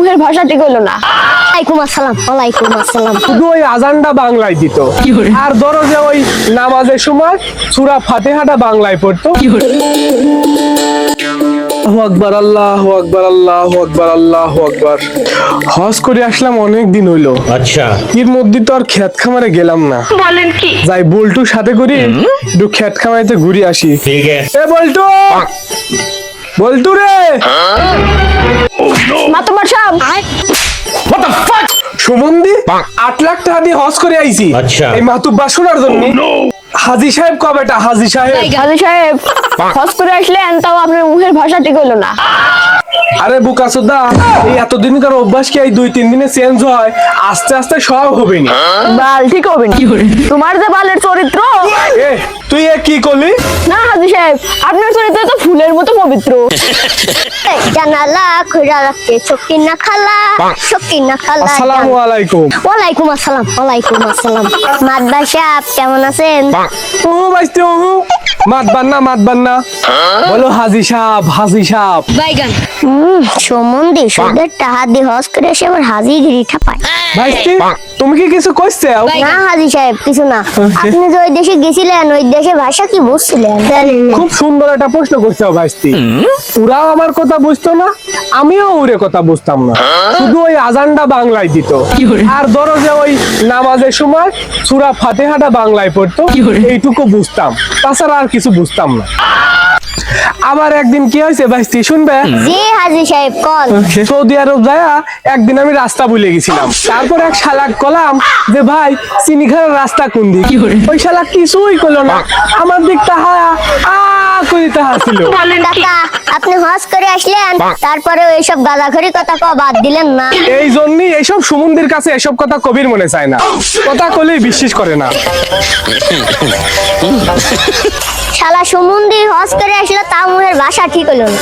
মুখের ভাষা ঠিক হলো না। ওয়ালাইকুম আসসালাম। ওয়ালাইকুম আসসালাম। শুধু ওই আজানটা বাংলায় দিত, আর ধরো যে ওই নামাজের সময় সূরা ফাতিহাটা বাংলায় পড়তো। আল্লাহু আকবার, আল্লাহু আকবার, আল্লাহু আকবার, আল্লাহু আকবার। হজ করে আসলাম অনেক দিন হইলো। अच्छा এর মধ্যে তো আর ক্ষেত খামারে গেলাম না। বলেন কি? যাই বল্টুর সাথে করি একটু ক্ষেত খামারিতে ঘুরে আসি। ठीक है এ বল্টু, বল্টু রে, মাতবার সাহেব, সুমন্দি 8 লাখ টাকা দিয়ে হজ করে আইছি আচ্ছা। এই মাতুব্বা শোনার জন্য। হাজী সাহেব কবেটা? হাজী সাহেব, হাজী সাহেব হজ করে আসলেন, তাও আপনার মুখের ভাষা ঠিক হলো না। আরে বুকাসুদা, এই এতদিনকার অভ্যাস কি এই 2-3 দিনে চেঞ্জ হয়? আস্তে আস্তে সব হবে না। বাল ঠিক হবে না। তোমার যে বালের চরিত্র। এ তুই এ কি করলি? না হাজী সাহেব, আপনার চরিত্র তো ফুলের মতো পবিত্র। জানালা খুইরা রাখতে চোখটি না খালা, চোখটি না খালা। আসসালামু আলাইকুম। ওয়ালাইকুম আসসালাম। ওয়ালাইকুম আসসালাম। মাদবা সাহেব কেমন আছেন? ও বাইস্তে ও মাত বান্না, মাত বান্না বলো। হাজী সাহেব, হাজী সাহেব। সম্বন্ধে সুদের টাকা দিয়ে হজ করে এসে আবার হাজিগিরি ঠাপায়। ভাইস্তে তুমি কি কিছু কইছাও? না হাজি সাহেব কিছু না। আপনি যে ওই দেশে গেছিলেন, ওই দেশের ভাষা কি বুঝছিলেন? খুব সুন্দর একটা প্রশ্ন করছাও ভাইস্তে। ওরাও আমার কথা বুঝতো না, আমিও ওরে কথা বুঝতাম না। শুধু ওই আজানটা বাংলায় দিত, আর ধরো যে ওই নামাজের সময় সূরা ফাতিহাটা বাংলায় পড়তো, এইটুকু বুঝতাম, তাছাড়া আর কিছু বুঝতাম না। আবার একদিন কি হয়েছে ভাইস্তে শুনবে? জি হাজি সাহেব কল। সৌদি আরব যায়া একদিন আমি রাস্তা ভুলে গেছিলাম। তারপর এক শালাক কলাম যে ভাই চিনিখানার রাস্তা কোন দিক? ওই শালাক কিছুই করলো না, আমার দিক তাহায়া করে তাহা ছিল। কাকা আপনি হজ করে আসলেন, তারপরে ওইসব গাঁজাখড়ি কথা কও বাদ দিলেন না। এই জন্যই এইসব সুমন্দির কাছে এসব কথা কবির মনে চায় না, কথা কলেই বিশ্বাস করে না। শালা সুমন্দি হজ করে আসলো, তাও মুখের ভাষা ঠিক হলো না।